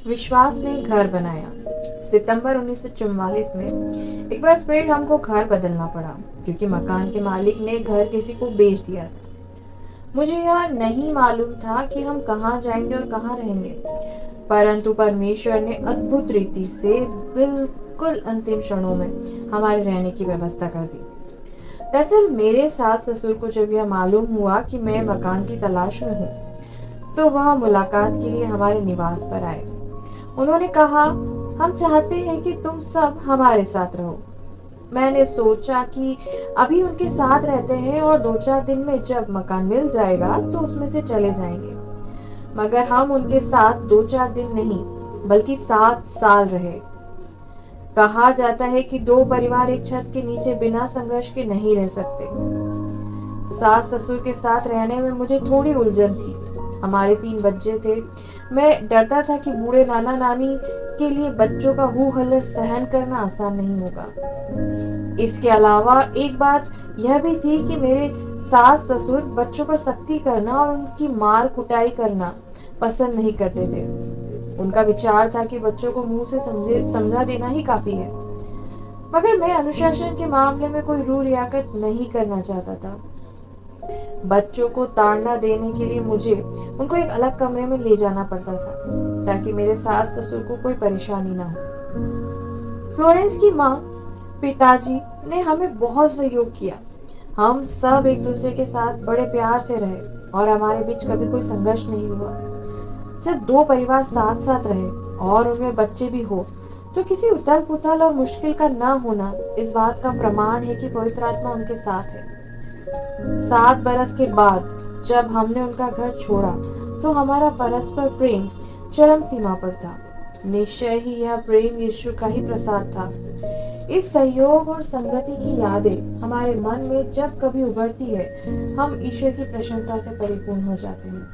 विश्वास ने घर बनाया। सितंबर 1944 में एक बार फिर हमको घर बदलना पड़ा क्योंकि मकान के मालिक ने घर किसी को बेच दिया था। मुझे यह नहीं मालूम था कि हम कहाँ जाएंगे और कहाँ रहेंगे, परंतु परमेश्वर ने अद्भुत रीति से बिल्कुल अंतिम क्षणों में हमारे रहने की व्यवस्था कर दी। दरअसल मेरे सास ससुर को जब यह मालूम हुआ कि मैं मकान की तलाश में हूँ, तो वह मुलाकात के लिए हमारे निवास पर आए। उन्होंने कहा, हम चाहते हैं कि तुम सब हमारे साथ रहो। मैंने सोचा कि अभी उनके साथ रहते हैं और 2-4 दिन में जब मकान मिल जाएगा तो उसमें से चले जाएंगे। मगर हम उनके साथ 2-4 दिन नहीं बल्कि 7 साल रहे। कहा जाता है कि 2 परिवार एक छत के नीचे बिना संघर्ष के नहीं रह सकते। सास ससुर के साथ रहने में मुझे थोड़ी उलझन थी। हमारे 3 बच्चे थे। मैं डरता था कि बूढ़े नाना नानी के लिए बच्चों का हू हल्लड़ सहन करना आसान नहीं होगा। इसके अलावा एक बात यह भी थी कि मेरे सास ससुर बच्चों पर सख्ती करना और उनकी मार कुटाई करना पसंद नहीं करते थे। उनका विचार था कि बच्चों को मुंह से समझा देना ही काफी है। मगर मैं अनुशासन के मामले में कोई रूल रियायत नहीं करना चाहता था। बच्चों को ताड़ना देने के लिए मुझे उनको एक अलग कमरे में ले जाना पड़ता था ताकि मेरे सास ससुर को कोई परेशानी ना हो। फ्लोरेंस की माँ पिताजी ने हमें बहुत सहयोग किया। हम सब एक दूसरे के साथ बड़े प्यार से रहे और हमारे बीच कभी कोई संघर्ष नहीं हुआ। जब 2 परिवार साथ साथ रहे और उनमें बच्चे भी हो, तो किसी उथल पुथल और मुश्किल का ना होना इस बात का प्रमाण है कि पवित्र आत्मा उनके साथ है। 7 बरस के बाद जब हमने उनका घर छोड़ा, तो हमारा परस्पर प्रेम चरम सीमा पर था। निश्चय ही यह प्रेम यीशु का ही प्रसाद था। इस सहयोग और संगति की यादें हमारे मन में जब कभी उभरती है, हम ईश्वर की प्रशंसा से परिपूर्ण हो जाते हैं।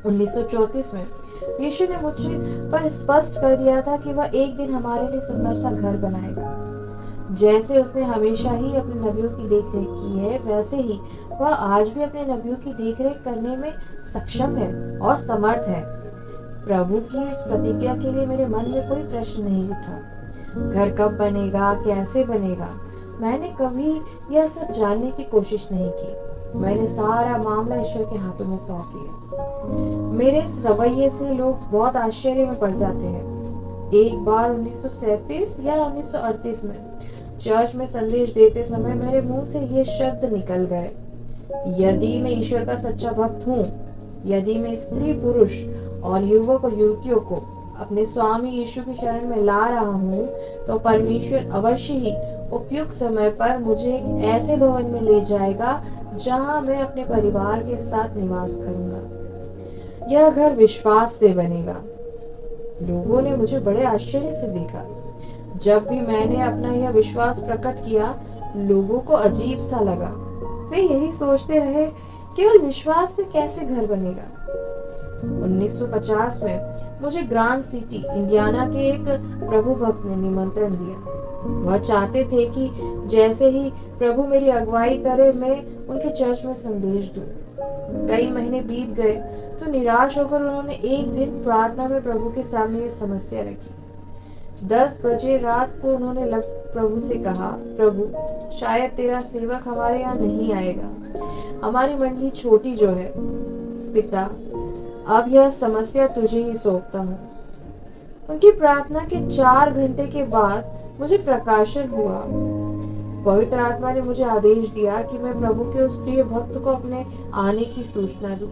1934 में यीशु ने मुझे पर स्पष्ट कर दिया था कि वह एक दिन हमारे लिए सुंदर सा घर बनाएगा। जैसे उसने हमेशा ही अपने नबियों की देखरेख की है, वैसे ही वह आज भी अपने नबियों की देखरेख करने में सक्षम है और समर्थ है। प्रभु की इस प्रतिज्ञा के लिए मेरे मन में कोई प्रश्न नहीं उठा। घर कब बनेगा, कैसे बनेगा, मैंने कभी यह सब जानने की कोशिश नहीं की। मैंने सारा मामला ईश्वर के हाथों में सौंप दिया। मेरे इस रवैये से लोग बहुत आश्चर्य में पड़ जाते हैं। एक बार 1937 या 1938 में चर्च में संदेश देते समय मेरे मुंह से ये शब्द निकल गए, यदि मैं ईश्वर का सच्चा भक्त हूँ, यदि मैं स्त्री पुरुष और युवक और युवतियों को अपने स्वामी यीशु की शरण में ला रहा हूँ, तो परमेश्वर अवश्य ही उपयुक्त समय पर मुझे एक ऐसे भवन में ले जाएगा जहाँ मैं अपने परिवार के साथ निवास करूंगा। यह घर विश्वास से बनेगा। लोगों ने मुझे बड़े आश्चर्य से देखा। जब भी मैंने अपना यह विश्वास प्रकट किया, लोगों को अजीब सा लगा। वे यही सोचते रहे, केवल विश्वास से कैसे घर बनेगा। 1950 में मुझे ग्रांड सिटी इंडियाना के एक प्रभु भक्त ने निमंत्रण दिया। वह चाहते थे कि जैसे ही प्रभु मेरी अगुवाई करे, मैं उनके चर्च में संदेश दूं। कई महीने बीत गए तो निराश होकर उन्होंने एक दिन प्रार्थना में प्रभु के सामने ये समस्या रखी। 10 बजे रात को उन्होंने प्रभु से कहा, प्रभु, शायद तेरा सेवक हमारे यहाँ नहीं आएगा। हमारी मंडली छोटी जो है। पिता, अब यह समस्या तुझे ही सौंपता हूँ। उनकी प्रार्थना के 4 घंटे के बाद मुझे प्रकाशन हुआ। पवित्र आत्मा ने मुझे आदेश दिया कि मैं प्रभु के उस प्रिय भक्त को अपने आने की सूचना दूं।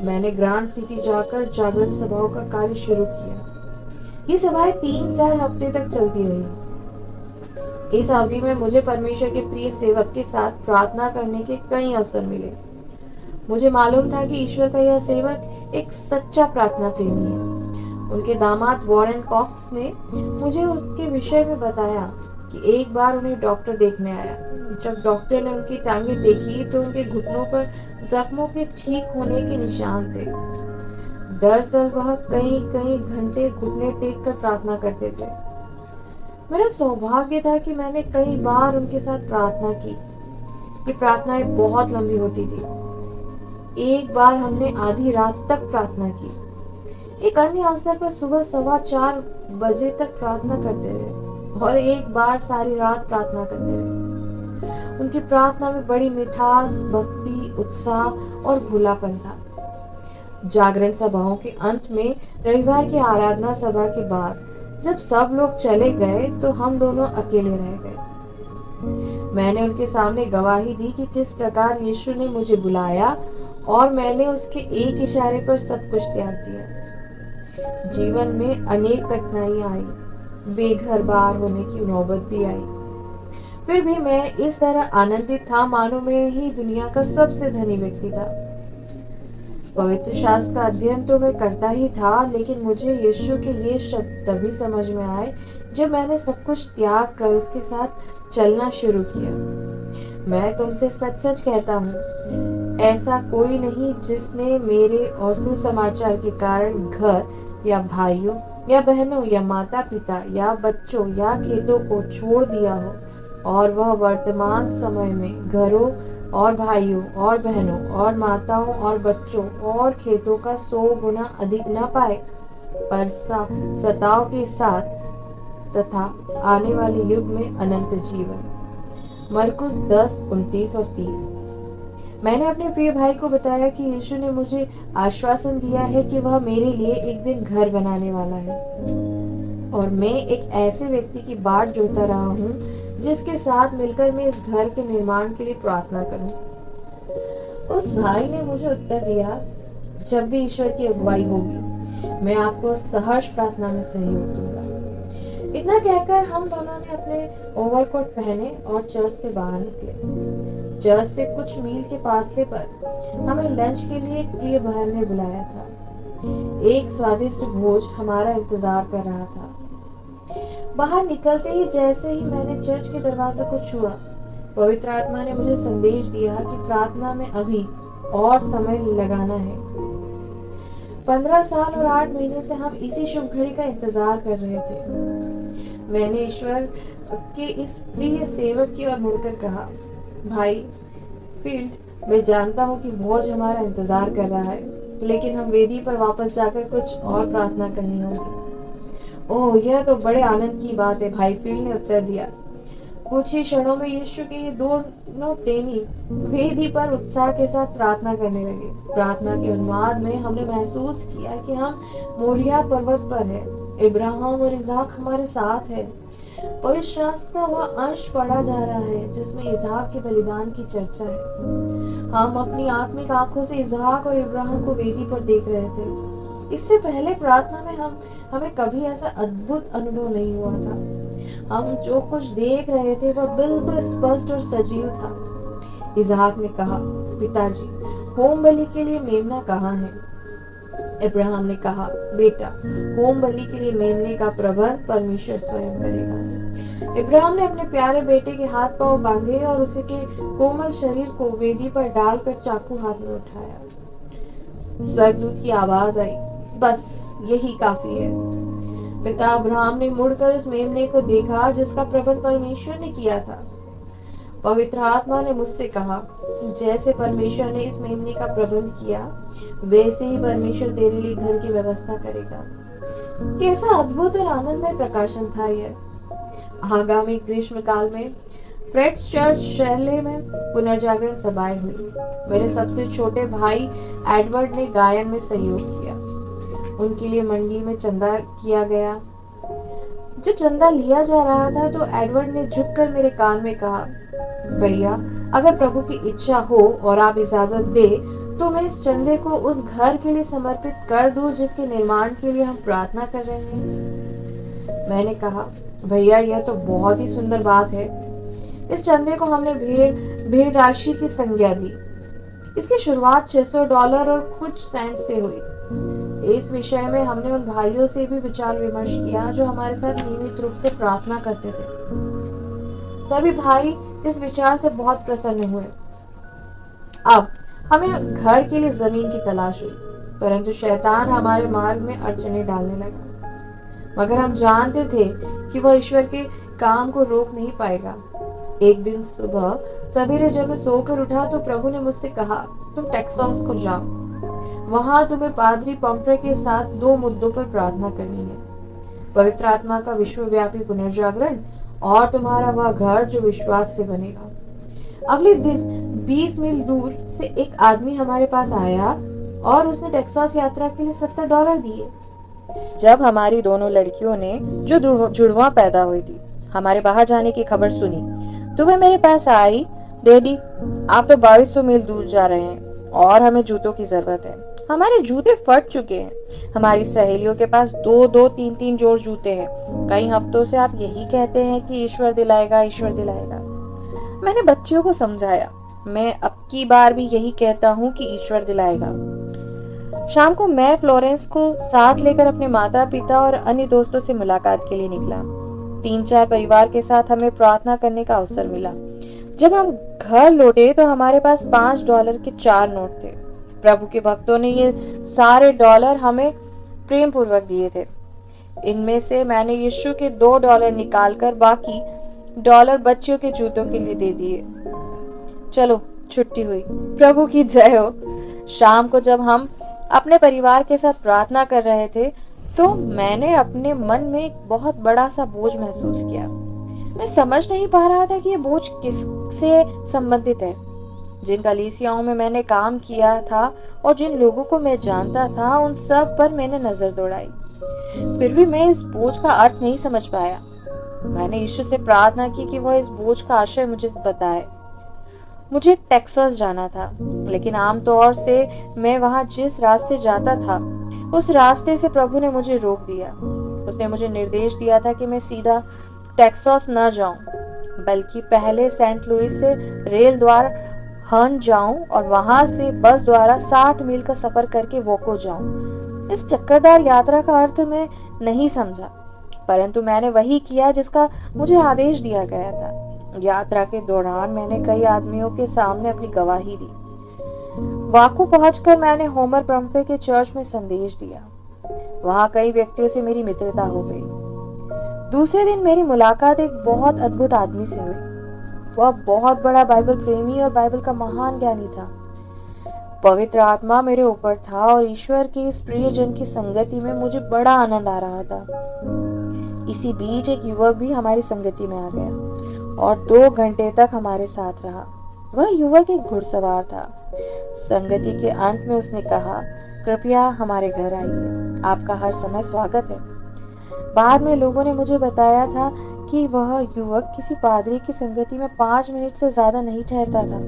मैंने ग्रांड सिटी जाकर जागरण सभाओं का कार्य शुरू किया। ये सभाएं 3-4 हफ्ते तक चलती रही। इस अवधि में मुझे परमेश्वर के प्रिय सेवक के साथ प्रार्थना करने के कई अवसर मिले। मुझे मालूम था कि ईश्वर का यह सेवक एक सच्चा प्रार्थना प्रेमी है। उनके दामाद वॉरेन कॉक्स ने मुझे उनके विषय में बताया कि एक बार उन्हें डॉक्टर देखने आया। जब डॉक्टर ने उनकी टांगें देखी तो उनके घुटनों पर जख्मों के ठीक होने के निशान थे। दरअसल वह कई कई घंटे घुटने टेक कर प्रार्थना करते थे। मेरा सौभाग्य था कि मैंने कई बार उनके साथ प्रार्थना की। ये प्रार्थनाएं बहुत लंबी होती थी। एक बार हमने आधी रात तक प्रार्थना की। एक अन्य अवसर पर सुबह 4:15 तक प्रार्थना करते रहे और एक बार सारी रात प्रार्थना करते रहे। उनकी प्रार्थना में बड़ी मिठास, भक्ति, उत्साह और भोलापन था। जागरण सभाओं के अंत में रविवार की आराधना सभा के बाद जब सब लोग चले गए तो हम दोनों अकेले रह गए। मैंने उनके सामने गवाही दी कि किस प्रकार यीशु ने मुझे बुलाया और मैंने उसके एक इशारे पर सब कुछ त्याग दिया। जीवन में अनेक कठिनाइयां आई, बेघर बार होने की नौबत भी आई। फिर भी मैं इस तरह आनंदित था मानो मैं ही दुनिया का सबसे धनी व्यक्ति था। पवित्र शास्त्र का अध्ययन तो मैं करता ही था, लेकिन मुझे यीशु के ये शब्द तभी समझ में आए जब मैंने सब कुछ त्याग कर उसके साथ चलना शुरू किया। मैं तुमसे सच सच कहता हूँ, ऐसा कोई नहीं जिसने मेरे और सुसमाचार के कारण घर या भाइयों या बहनों या माता पिता या बच्चों या खेतों को छोड़ दिया हो और वह वर्तमान समय में घरों और भाइयों और बहनों और माताओं और बच्चों और खेतों का 100 गुना अधिक न पाए, पर सताव के साथ तथा आने वाले युग में अनंत जीवन। मरकुस 10:29 और 30। मैंने अपने प्रिय भाई को बताया कि यीशु ने मुझे आश्वासन दिया है कि वह मेरे लिए एक दिन घर बनाने वाला है और मैं एक ऐसे व्यक्ति की बाट जोता रहा हूँ जिसके साथ मिलकर मैं इस घर के निर्माण के लिए प्रार्थना करूं। उस भाई ने मुझे उत्तर दिया, जब भी ईश्वर की अगुवाई होगी मैं आपको सहर्ष प्रार्थना में सहयोग दूंगा। इतना कहकर हम दोनों ने अपने ओवरकोट पहने और चर्च से बाहर निकले। चर्च से कुछ मील के फासले पर हमें लंच के लिए एक प्रिय बहन ने बुलाया था। एक स्वादिष्ट भोज हमारा इंतजार कर रहा था। बाहर निकलते ही जैसे ही मैंने चर्च के दरवाजे को छुआ, पवित्र आत्मा ने मुझे संदेश दिया कि प्रार्थना में अभी और समय लगाना है। 15 साल और 8 महीने से हम इसी शुभ घड़ी का इंतजार कर रहे थे। मैंने ईश्वर के इस प्रिय सेवक की ओर मुड़कर कहा, भाई फील्ड, मैं जानता हूँ कि भोज हमारा इंतजार कर रहा है, लेकिन हम वेदी पर वापस जाकर कुछ और प्रार्थना करनी होगी। ओह, यह तो बड़े आनंद की बात है, भाई फील्ड ने उत्तर दिया। कुछ ही क्षणों में यीशु के ये दोनों प्रेमी वेदी पर उत्साह के साथ प्रार्थना करने लगे। प्रार्थना के उन्माद में हमने महसूस किया कि हम मोरिया पर्वत पर है। इब्राहिम और इसहाक हमारे साथ है। पवित्र शास्त्र का वह अंश पढ़ा जा रहा है जिसमें इसहाक के बलिदान की चर्चा है। हम अपनी आत्मिक आंखों से इसहाक और इब्राहिम को वेदी पर देख रहे थे। इससे पहले प्रार्थना में हमें कभी ऐसा अद्भुत अनुभव नहीं हुआ था। हम जो कुछ देख रहे थे वह बिल्कुल स्पष्ट और सजीव था। इसहाक ने कहा, पिताजी, होम बलि के लिए मेमना कहाँ है? इब्राहिम ने कहा, बेटा, होम बलि के लिए मेमने का प्रबंध परमेश्वर स्वयं करेगा। इब्राहिम ने अपने प्यारे बेटे के हाथ पांव बांधे और उसे के कोमल शरीर को वेदी पर डालकर चाकू हाथ में उठाया। स्वर्गदूत की आवाज आई, बस यही काफी है। पिता अब्राहम ने मुड़कर उस मेमने को देखा जिसका प्रबंध परमेश्वर ने किया था। पवित्र आत्मा ने मुझसे कहा, जैसे परमेश्वर ने इस मेमने का प्रबंध किया, वैसे ही परमेश्वर तेरे लिए घर की व्यवस्था करेगा। कैसा अद्भुत और आनंदमय प्रकाशन था यह। आगामी ग्रीष्म काल में फ्रेड्स चर्च शहर में पुनर्जागरण सभाएं हुई। मेरे सबसे छोटे भाई एडवर्ड ने गायन में सहयोग किया। उनके लिए मंडली में चंदा किया गया। जब चंदा लिया जा रहा था तो एडवर्ड ने झुककर मेरे कान में कहा, भैया, अगर प्रभु की इच्छा हो और आप इजाजत दे तो मैं इस चंदे को उस घर के लिए समर्पित कर दूं जिसके निर्माण के लिए हम प्रार्थना कर रहे हैं। मैंने कहा, भैया, यह तो बहुत ही सुंदर बात है। इस चंदे को हमने भेड़ राशि की संज्ञा दी। इसकी शुरुआत $600 और कुछ सेंट से हुई। इस विषय में हमने उन भाइयों से भी विचार विमर्श किया जो हमारे साथ नियमित रूप से प्रार्थना करते थे। सभी भाई इस विचार से बहुत प्रसन्न हुए। अब हमें घर के लिए जमीन की तलाश हुई, परंतु शैतान हमारे मार्ग में अड़चने डालने लगा। मगर हम जानते थे कि वह ईश्वर के काम को रोक नहीं पाएगा। एक दिन सुबह सवेरे जब मैं सोकर उठा तो प्रभु ने मुझसे कहा, तुम टेक्सास को जाओ। वहां तुम्हें पादरी पम्फ्रे के साथ 2 मुद्दों पर प्रार्थना करनी है, पवित्र आत्मा का विश्वव्यापी पुनर्जागरण और तुम्हारा वह घर जो विश्वास से बनेगा। अगले दिन 20 मील दूर से एक आदमी हमारे पास आया और उसने टेक्सास यात्रा के लिए $70 दिए। जब हमारी दोनों लड़कियों ने जो जुड़वा पैदा हुई थी हमारे बाहर जाने की खबर सुनी तो वे मेरे पास आई, डैडी आप तो 2200 मील दूर जा रहे हैं और हमें जूतों की जरूरत है। हमारे जूते फट चुके हैं। हमारी सहेलियों के पास 2-2, 3-3 जोड़ जूते हैं। कई हफ्तों से आप यही कहते हैं कि ईश्वर दिलाएगा, ईश्वर दिलाएगा। मैंने बच्चियों को समझाया, मैं अब की बार भी यही कहता हूँ कि ईश्वर दिलाएगा। शाम को मैं फ्लोरेंस को साथ लेकर अपने माता पिता और अन्य दोस्तों से मुलाकात के लिए निकला। 3-4 परिवार के साथ हमें प्रार्थना करने का अवसर मिला। जब हम घर लौटे तो हमारे पास $5 के 4 नोट थे। प्रभु के भक्तों ने ये सारे डॉलर हमें प्रेम पूर्वक दिए थे। इनमें से मैंने यीशु के $2 निकालकर बाकी डॉलर बच्चियों के जूतों के लिए दे दिए। चलो छुट्टी हुई, प्रभु की जय हो। शाम को जब हम अपने परिवार के साथ प्रार्थना कर रहे थे तो मैंने अपने मन में एक बहुत बड़ा सा बोझ महसूस किया। मैं समझ नहीं पा रहा था कि ये बोझ किससे संबंधित है। जिन कलीसियाओं में मैंने काम किया था और जिन लोगों को मैं जानता था उन सब पर मैंने नजर दौड़ाई, फिर भी मैं इस बोझ का अर्थ नहीं समझ पाया। मैंने यीशु से प्रार्थना की कि वह इस बोझ का आशय मुझे बताए। मुझे टेक्सास जाना था, लेकिन आमतौर से मैं वहां जिस रास्ते जाता था उस रास्ते से प्रभु ने मुझे रोक दिया। उसने मुझे निर्देश दिया था कि मैं सीधा टेक्सास न जाऊं, बल्कि पहले सेंट लुइस से रेल द्वारा हर्न जाऊं और वहां से बस द्वारा 60 मील का सफर करके वोको जाऊं। इस चक्करदार यात्रा का अर्थ मैं नहीं समझा, परंतु मैंने वही किया जिसका मुझे आदेश दिया गया था। यात्रा के दौरान मैंने कई आदमियों के सामने अपनी गवाही दी। वाको पहुंचकर मैंने होमर पम्फ्रे के चर्च में संदेश दिया। वहां कई व्यक्तियों से मेरी मित्रता हो गई। दूसरे दिन मेरी मुलाकात एक बहुत अद्भुत आदमी से हुई। वह बहुत बड़ा बाइबल प्रेमी और बाइबल का महान ज्ञानी था। पवित्र आत्मा मेरे ऊपर था और ईश्वर के इस प्रियजन की संगति में मुझे बड़ा आनंद आ रहा था। इसी बीच एक युवक भी हमारी संगति में आ गया और 2 घंटे तक हमारे साथ रहा। वह युवक एक घुड़सवार था। संगति के अंत में उसने कहा, कृपया हमारे घर आइए, आपका हर समय स्वागत है। बाद में लोगों ने मुझे बताया था कि वह युवक किसी पादरी की संगति में 5 मिनट से ज्यादा नहीं ठहरता था,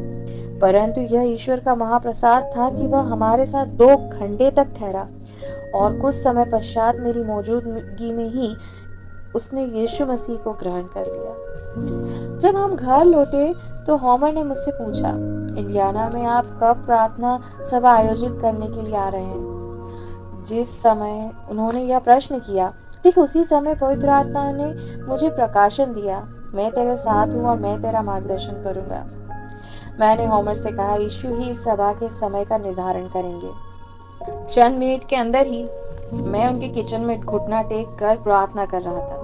परंतु यह ईश्वर का महाप्रसाद था कि वह हमारे साथ 2 घंटे तक ठहरा और कुछ समय पश्चात मेरी मौजूदगी में ही उसने यीशु मसीह को ग्रहण कर लिया। जब हम घर लौटे तो होमर ने मुझसे पूछा, इंडियाना में आप कब प्रार्थना सभा आयोजित करने के लिए आ रहे हैं? जिस समय उन्होंने यह प्रश्न किया, ठीक उसी समय पवित्र आत्मा ने मुझे प्रकाशन दिया, मैं तेरे साथ हूँ और मैं तेरा मार्गदर्शन करूंगा। मैंने होमर से कहा, यीशु ही इस सभा के समय का निर्धारण करेंगे। चंद मिनट के अंदर ही मैं उनके किचन में घुटना टेक कर प्रार्थना कर रहा था।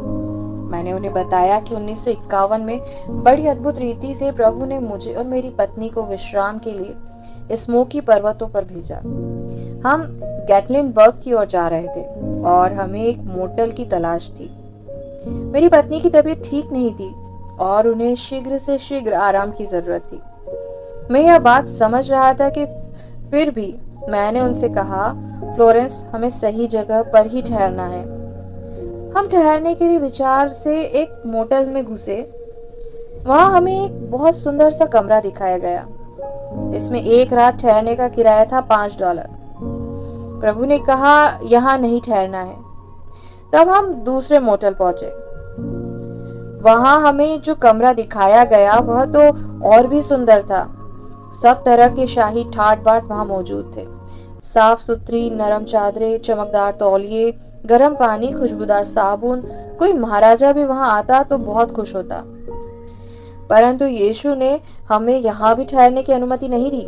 मैंने उन्हें बताया कि 1951 में बड़ी अद्भुत रीति से प्रभु ने मुझे और मेरी पत्नी को विश्राम के लिए स्मोकी पर्वतों पर भेजा। हम गैटलिनबर्ग की ओर जा रहे थे और हमें एक मोटल की तलाश थी। मेरी पत्नी की तबीयत ठीक नहीं थी और उन्हें शीघ्र से शीघ्र आराम की जरूरत थी। मैं यह बात समझ रहा था कि फिर भी मैंने उनसे कहा, फ्लोरेंस, हमें सही जगह पर ही ठहरना है। हम ठहरने के लिए विचार से एक मोटल में घुसे। वहां हमें एक बहुत सुंदर सा कमरा दिखाया गया। इसमें एक रात ठहरने का किराया था $5। प्रभु ने कहा, यहाँ नहीं ठहरना है। तब हम दूसरे मोटल पहुंचे। वहां हमें जो कमरा दिखाया गया वह तो और भी सुंदर था। सब तरह के शाही ठाट बाट वहां मौजूद थे। साफ सुथरी नरम चादरें, चमकदार तौलिए, गर्म पानी, खुशबूदार साबुन। कोई महाराजा भी वहां आता तो बहुत खुश होता। परंतु यीशु ने हमें यहाँ भी ठहरने की अनुमति नहीं दी।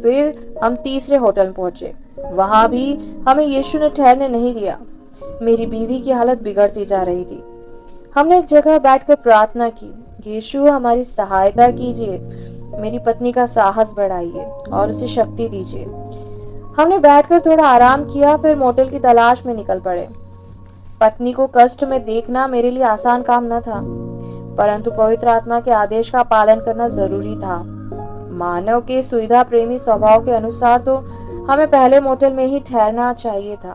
फिर हम तीसरे होटल पहुंचे। वहां भी हमें यीशु ने ठहरने नहीं दिया। मेरी बीवी की हालत बिगड़ती जा रही थी। हमने एक जगह बैठकर प्रार्थना की, यीशु हमारी सहायता कीजिए, मेरी पत्नी का साहस बढ़ाइए और उसे शक्ति दीजिए। हमने बैठकर थोड़ा आराम किया, फिर मोटेल की तलाश में निकल पड़े। पत्नी को कष्ट में देखना मेरे लिए आसान काम न था, परंतु पवित्र आत्मा के आदेश का पालन करना जरूरी था। मानव के सुविधा प्रेमी स्वभाव के अनुसार तो हमें पहले मोटेल में ही ठहरना चाहिए था,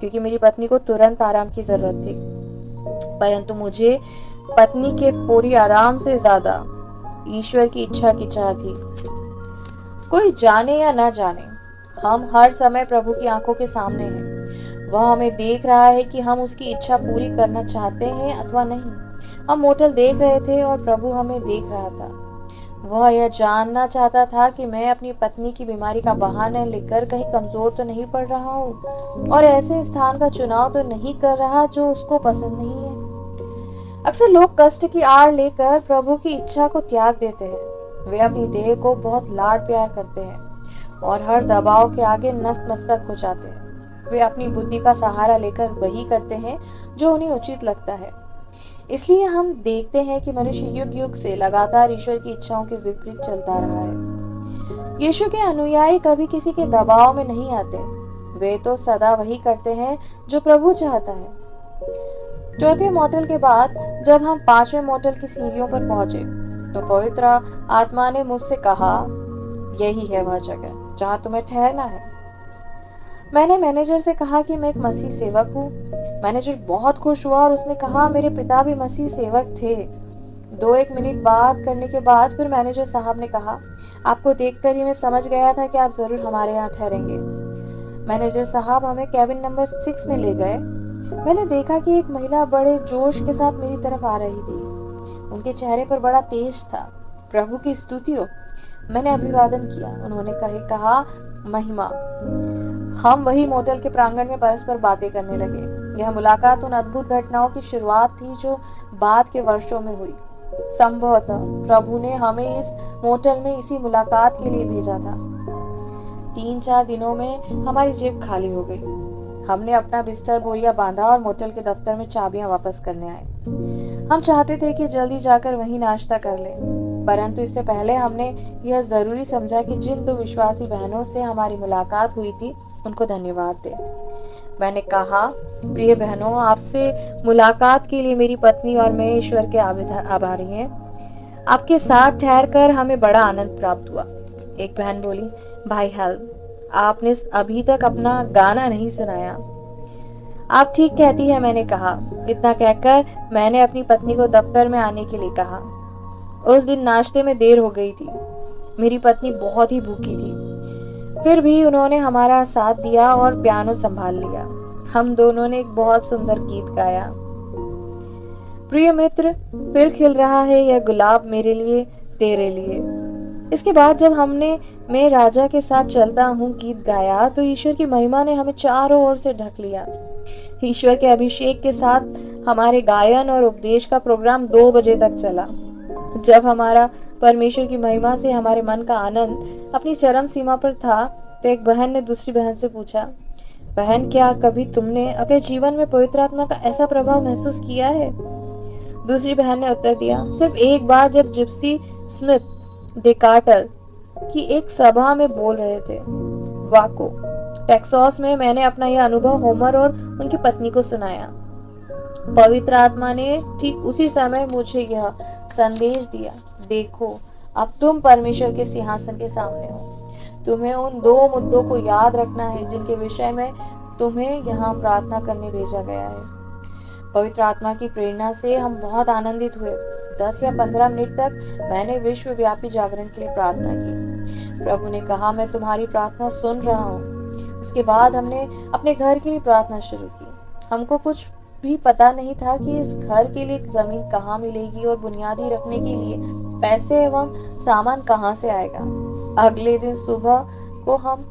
क्योंकि मेरी पत्नी को तुरंत आराम की जरूरत थी। परंतु मुझे पत्नी के फौरी आराम से ज्यादा ईश्वर की इच्छा की चाह थी। कोई जाने या न जाने, हम हर समय प्रभु की आंखों के सामने हैं। वह हमें देख रहा है कि हम उसकी इच्छा पूरी करना चाहते हैं अथवा नहीं। हम मोटेल देख रहे थे और प्रभु हमें देख रहा था। वह यह जानना चाहता था कि मैं अपनी पत्नी की बीमारी का बहाना लेकर कहीं कमजोर तो नहीं पड़ रहा हूँ और ऐसे स्थान का चुनाव तो नहीं कर रहा जो उसको पसंद नहीं है। अक्सर लोग कष्ट की आड़ लेकर प्रभु की इच्छा को त्याग देते हैं। वे अपनी देह को बहुत लाड प्यार करते हैं और हर दबाव के आगे नतमस्तक हो जाते हैं। वे अपनी बुद्धि का सहारा लेकर वही करते हैं जो उन्हें उचित लगता है। इसलिए हम देखते हैं कि मनुष्य युग युग से लगातार ईश्वर की इच्छाओं के विपरीत चलता रहा है। यीशु के अनुयायी कभी किसी के दबाव में नहीं आते। वे तो सदा वही करते हैं जो प्रभु चाहता है। चौथे मोटेल के बाद जब हम पांचवें मोटेल की सीढ़ियों पर पहुंचे तो पवित्र आत्मा ने मुझसे कहा, यही है वह जगह जहां तुम्हें ठहरना है। मैंने मैनेजर से कहा कि मैं एक मसीह सेवक हूँ। मैनेजर बहुत खुश हुआ और उसने कहा, मेरे पिता भी मसीह सेवक थे। 2-1 मिनट बात करने के बाद फिर मैनेजर साहब ने कहा, आपको देखकर ही मैं समझ गया था कि आप जरूर हमारे यहाँ ठहरेंगे। मैनेजर साहब हमें कैबिन नंबर 6 में ले गए। मैंने देखा कि एक महिला बड़े जोश के साथ मेरी तरफ आ रही थी। उनके चेहरे पर बड़ा तेज था। प्रभु की स्तुति हो। मैंने अभिवादन किया। उन्होंने कहा महिमा। हम वही मोटेल के प्रांगण में परस्पर बातें करने लगे। यह मुलाकात उन अद्भुत घटनाओं की शुरुआत थी जो बाद के वर्षों में हुई। संभवतः प्रभु ने हमें इस मोटेल में इसी मुलाकात के लिए भेजा था। 3-4 दिनों में हमारी जेब खाली हो गई। हमने अपना बिस्तर बोरिया बांधा और मोटेल के दफ्तर में चाबियां वापस करने आए। हम चाहते थे कि जल्दी जाकर वहीं नाश्ता कर लें, परंतु इससे पहले हमने यह जरूरी समझा कि जिन 2 विश्वासी बहनों से हमारी मुलाकात हुई थी उनको धन्यवाद दें। मैंने कहा, प्रिय बहनों, आपसे मुलाकात के लिए मेरी पत्नी और मैं ईश्वर के आभारी हैं। आपके साथ ठहरकर हमें बड़ा आनंद प्राप्त हुआ। एक बहन बोली, भाई हेल्प, आपने अभी तक अपना गाना नहीं सुनाया। आप ठीक कहती है, मैंने कहा। इतना कहकर मैंने अपनी पत्नी को दफ्तर में आने के लिए कहा। उस दिन नाश्ते में देर हो गई थी। मेरी पत्नी बहुत ही भूखी थी। फिर भी उन्होंने हमारा साथ दिया और पियानो संभाल लिया। हम दोनों ने एक बहुत सुंदर गीत गाया। प्रिय मित्र, फिर खिल रहा है यह गुलाब मेरे लिए तेरे लिए। इसके बाद जब हमने मैं राजा के साथ चलता हूँ गीत गाया तो ईश्वर की महिमा ने हमें चारों ओर से ढक लिया। ईश्वर के अभिषेक के साथ हमारे गायन और उपदेश का प्रोग्राम 2 बजे तक चला। जब हमारा परमेश्वर की महिमा से हमारे मन का आनंद अपनी चरम सीमा पर था तो एक बहन ने दूसरी बहन से पूछा, बहन, क्या कभी तुमने अपने जीवन में पवित्र आत्मा का ऐसा प्रभाव महसूस किया है? दूसरी बहन ने उत्तर दिया, सिर्फ एक बार जब जिप्सी स्मिथ डेकार्टर की एक सभा में बोल रहे थे, वाको, टेक्सास में। मैंने अपना यह अनुभव होमर और उनकी पत्नी को सुनाया। पवित्र आत्मा ने ठीक उसी समय मुझे यह संदेश दिया, देखो, अब तुम परमेश्वर के सिंहासन के सामने हो। तुम्हें उन 2 मुद्दों को याद रखना है जिनके विषय में तुम्हें यहाँ प्रार्थना करने भेजा गया है। पवित्र आत्मा की प्रेरणा से हम बहुत आनंदित हुए। 10 या 15 मिनट तक मैंने विश्वव्यापी जागरण के लिए प्रार्थना की। प्रभु ने कहा, मैं तुम्हारी प्रार्थना सुन रहा हूँ। उसके बाद हमने अपने घर के लिए प्रार्थना शुरू की। हमको कुछ भी पता नहीं था कि इस घर के लिए जमीन कहाँ मिलेगी और बुनियादी रखने के लिए पैसे एवं सामान कहाँ से आएगा। अगले दिन सुबह को हम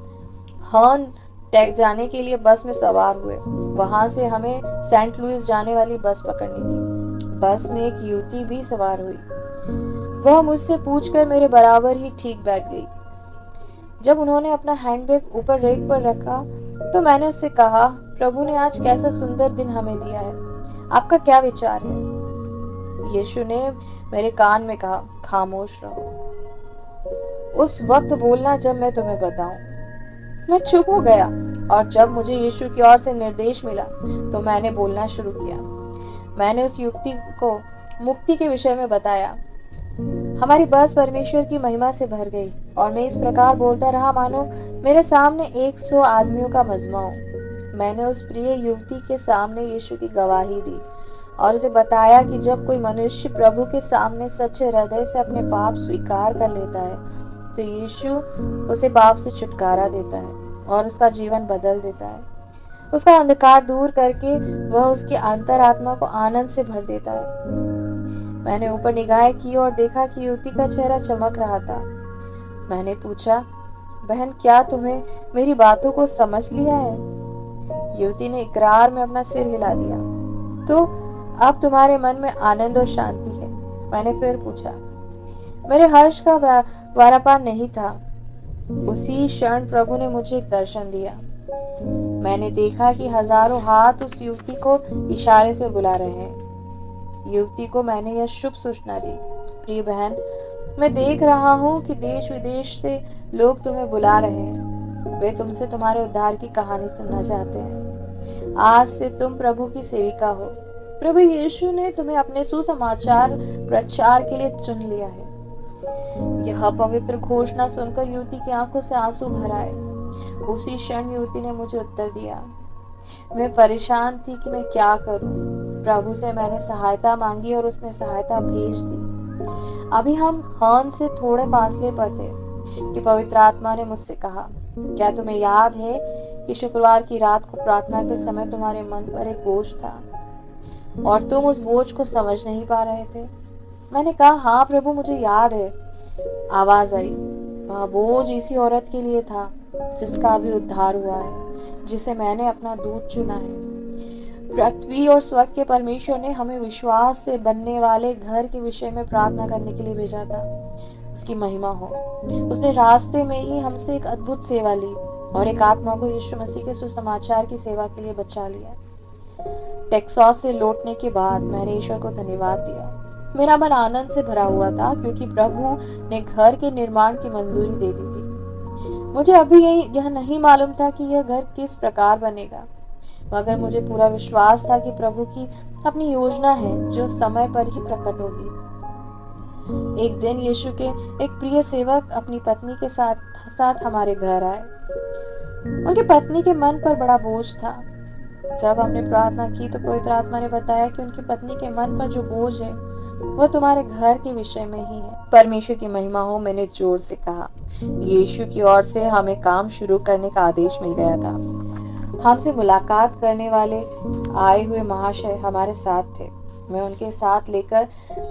हर्न टैग जाने के लिए बस में सवार हुए। वहां से हमें सेंट लुइस जाने वाली बस पकड़नी थी। बस में एक युवती भी सवार हुई। वह मुझसे पूछकर मेरे बराबर ही ठीक बैठ गई। जब उन्होंने अपना हैंडबैग ऊपर रेक पर रखा तो मैंने उससे कहा, प्रभु ने आज कैसा सुंदर दिन हमें दिया है, आपका क्या विचार है? यीशु ने मेरे कान में कहा, खामोश रहो। उस वक्त बोलना जब मैं तुम्हें बताऊं। मैं चुप हो गया और जब मुझे यीशु की ओर से निर्देश मिला तो मैंने बोलना शुरू किया। मैंने उस युवती को मुक्ति के विषय में बताया। हमारी बस परमेश्वर की महिमा से भर गई और मैं इस प्रकार बोलता रहा मानो मेरे सामने 100 आदमियों का मजमा हो। मैंने उस प्रिय युवती के सामने यीशु की गवाही दी और उसे बताया कि जब कोई मनुष्य प्रभु के सामने सच्चे हृदय से अपने पाप स्वीकार कर लेता है तो यीशु उसे पाप से छुटकारा देता है और उसका जीवन बदल देता है। उसका अंधकार दूर करके वह उसकी अंतरात्मा को आनंद से भर देता है। मैंने ऊपर निगाहें की और देखा कि युवती का चेहरा चमक रहा था। मैंने पूछा, बहन, क्या तुम्हें मेरी बातों को समझ लिया है? युवती ने इकरार में अपना सिर हिला दिया। तो अब तुम्हारे मन में आनंद और शांति है? मैंने फिर पूछा। मेरे हर्ष का वारापार नहीं था। उसी क्षण प्रभु ने मुझे एक दर्शन दिया। मैंने देखा कि हजारों हाथ उस युवती को इशारे से बुला रहे हैं। युवती को मैंने यह शुभ सूचना दी, प्रिय बहन, मैं देख रहा हूँ कि देश विदेश से लोग तुम्हें बुला रहे हैं। वे तुमसे तुम्हारे उद्धार की कहानी सुनना चाहते हैं। आज से तुम प्रभु की सेविका हो। प्रभु यीशु ने तुम्हें अपने सुसमाचार प्रचार के लिए चुन लिया है। यह पवित्र घोषणा सुनकर युवती की आंखों से आंसू भर आए। उसी क्षण युवती ने मुझे उत्तर दिया। मैं परेशान थी कि मैं क्या करूं। प्रभु से मैंने सहायता मांगी और उसने सहायता भेज दी। अभी हम हॉर्न से थोड़े फासले पर थे कि पवित्र आत्मा ने मुझसे कहा, क्या तुम्हें याद है कि शुक्रवार की रात को प्रार्थना के समय तुम्हारे मन पर एक बोझ था और तुम उस बोझ को समझ नहीं पा रहे थे? मैंने कहा, हाँ प्रभु, मुझे याद है। आवाज आई, वह बोझ इसी औरत के लिए था जिसका अभी उद्धार हुआ है, जिसे मैंने अपना दूत चुना है। पृथ्वी और स्वर्ग के परमेश्वर ने हमें विश्वास से बनने वाले घर के विषय में प्रार्थना करने के लिए भेजा था। उसकी महिमा हो। उसने रास्ते में ही हमसे एक अद्भुत सेवा ली और एक आत्मा को यीशु मसीह के सुसमाचार की सेवा के लिए बचा लिया। टेक्सास से लौटने के बाद मैंने ईश्वर को धन्यवाद दिया। मेरा मन आनंद से भरा हुआ था क्योंकि प्रभु ने घर के निर्माण की मंजूरी दे दी थी। मुझे अभी यह नहीं मालूम था कि यह घर किस प्रकार बनेगा, मगर मुझे पूरा विश्वास था कि प्रभु की अपनी योजना है जो समय पर ही प्रकट होगी। एक दिन यीशु के एक प्रिय सेवक अपनी पत्नी के साथ हमारे घर आए। उनकी पत्नी के मन पर बड़ा बोझ था। जब हमने प्रार्थना की तो पवित्र आत्मा ने बताया कि उनकी पत्नी के मन पर जो बोझ है वह तुम्हारे घर के विषय में ही है। परमेश्वर की महिमा हो, मैंने जोर से कहा। यीशु की ओर से हमें काम शुरू करने का आदेश मिल गया था। हमसे मुलाकात करने वाले आए हुए महाशय हमारे साथ थे। मैं उनके साथ लेकर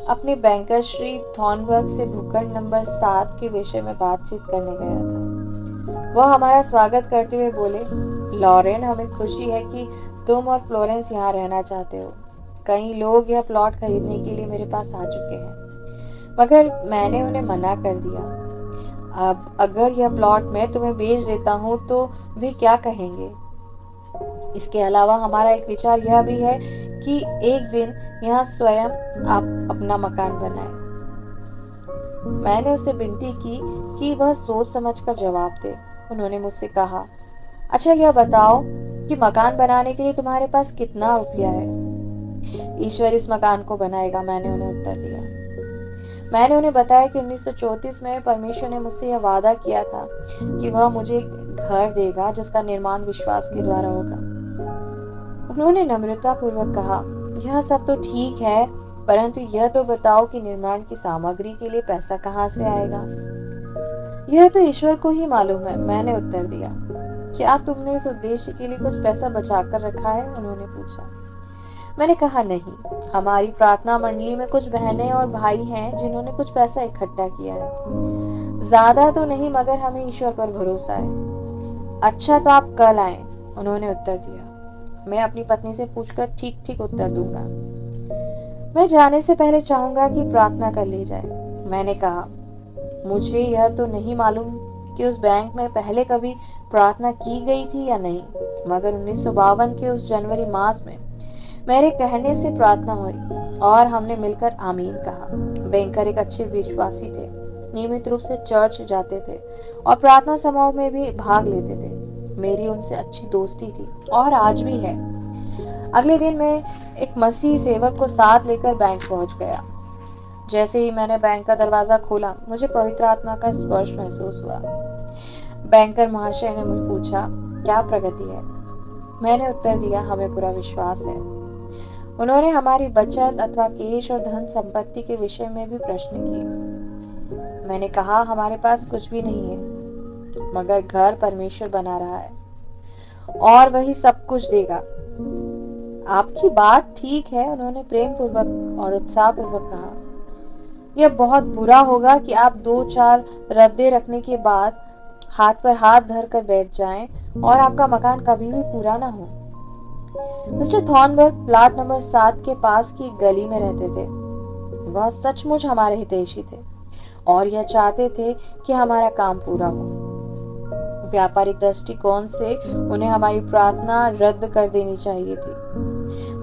अपने बैंकर श्री थॉर्नबर्ग से भूखंड नंबर 7 के विषय में बातचीत करने गया था। वह हमारा स्वागत करते हुए बोले, लॉरेन, हमें खुशी है कि तुम और फ्लोरेंस यहाँ रहना चाहते हो। कई लोग यह प्लॉट खरीदने के लिए मेरे पास आ चुके हैं, मगर मैंने उन्हें मना कर दिया। अब अगर यह प्लॉट मैं तुम्हें बेच देता हूँ तो वे क्या कहेंगे? इसके अलावा हमारा एक विचार यह भी है कि एक दिन यहाँ स्वयं आप अपना मकान बनाए। मैंने उससे विनती की कि वह सोच समझकर जवाब दे। उन्होंने मुझसे कहा, अच्छा यह बताओ कि मकान बनाने के लिए तुम्हारे पास कितना रुपया है? ईश्वर इस मकान को बनाएगा, मैंने उन्हें उत्तर दिया। मैंने उन्हें बताया कि 1934 में परमेश्वर ने मुझसे यह वादा किया था कि वह मुझे घर देगा जिसका निर्माण विश्वास के द्वारा होगा। उन्होंने नम्रता पूर्वक कहा, यह सब तो ठीक है, परंतु यह तो बताओ कि निर्माण की सामग्री के लिए पैसा कहाँ से आएगा? यह तो ईश्वर को ही मालूम है, मैंने उत्तर दिया। क्या तुमने इस उद्देश्य के लिए कुछ पैसा बचा कर रखा है? उन्होंने पूछा। मैंने कहा, नहीं, हमारी प्रार्थना मंडली में कुछ बहनें और भाई हैं जिन्होंने कुछ पैसा इकट्ठा किया है। ज्यादा तो नहीं, मगर हमें ईश्वर पर भरोसा है। अच्छा, तो आप कल आएं, उन्होंने उत्तर दिया। मैं अपनी पत्नी से पूछकर ठीक ठीक उत्तर दूंगा। मैं जाने से पहले चाहूंगा कि प्रार्थना कर ली जाए। मैंने कहा, मुझे यह तो नहीं मालूम कि उस बैंक में पहले कभी प्रार्थना की गई थी या नहीं, मगर 1952 के उस जनवरी मास में मेरे कहने से प्रार्थना हुई और हमने मिलकर आमीन कहा। बैंकर एक अच्छे विश्वासी थे, नियमित रूप से चर्च जाते थे और प्रार्थना समारोह में भी भाग लेते थे। मेरी उनसे अच्छी दोस्ती थी और आज भी है। अगले दिन मैं एक मसीह सेवक को साथ लेकर बैंक पहुंच गया। जैसे ही मैंने बैंक का दरवाजा खोला, मुझे पवित्र आत्मा का स्पर्श महसूस हुआ। बैंकर महाशय ने मुझे पूछा, क्या प्रगति है? मैंने उत्तर दिया, हमें पूरा विश्वास है। उन्होंने हमारी बचत अथवा केश और धन संपत्ति के विषय में भी प्रश्न किए। मैंने कहा, हमारे पास कुछ भी नहीं है, मगर घर परमेश्वर बना रहा है और वही सब कुछ देगा। आपकी बात ठीक है, उन्होंने प्रेम पूर्वक और उत्साह पूर्वक कहा। यह बहुत बुरा होगा कि आप 2-4 रद्दे रखने के बाद हाथ पर हाथ धर कर बैठ जाएं और आपका मकान कभी भी पूरा ना हो। मिस्टर थॉर्नबर्ग प्लाट नंबर 7 के पास की गली में रहते थे। वह सचमुच हमारे हितैषी थे और यह चाहते थे कि हमारा काम पूरा हो। व्यापारिक दृष्टिकोण से उन्हें हमारी प्रार्थना रद्द कर देनी चाहिए थी,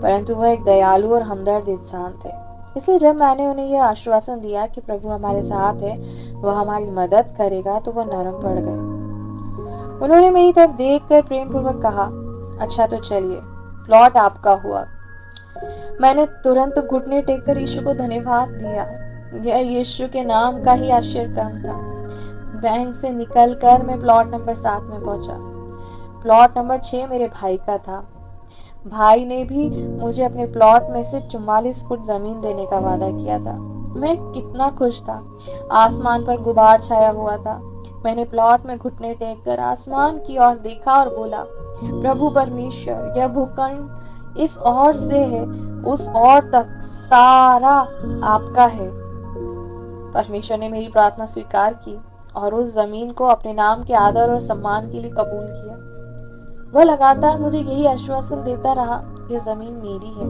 परंतु वह एक दयालु और हमदर्द इंसान थे। इसलिए जब मैंने उन्हें यह आश्वासन दिया कि प्रभु हमारे साथ है, वह हमारी मदद करेगा, तो वह नरम पड़ गए। उन्होंने मेरी तरफ देखकर प्रेम पूर्वक कहा, अच्छा तो चलिए, प्लॉट आपका हुआ। मैंने तुरंत घुटने टेककर यीशु को धन्यवाद दिया। यह यीशु के नाम का ही आश्चर्य काम था। बैंक से निकलकर मैं प्लॉट नंबर 7 में पहुंचा। प्लॉट नंबर 6 मेरे भाई का था। भाई ने भी मुझे अपने प्लॉट में से 44 फुट जमीन देने का वादा किया था। मैं कितना खुश था। आसमान पर गुबार छाया हुआ था। मैंने प्लॉट में घुटने टेक कर आसमान की ओर देखा और बोला, प्रभु परमेश्वर, यह भूखंड इस ओर से है उस ओर तक सारा आपका है। परमेश्वर ने मेरी प्रार्थना स्वीकार की और उस जमीन को अपने नाम के आदर और सम्मान के लिए कबूल किया। वह लगातार मुझे यही आश्वासन देता रहा, यह जमीन मेरी है,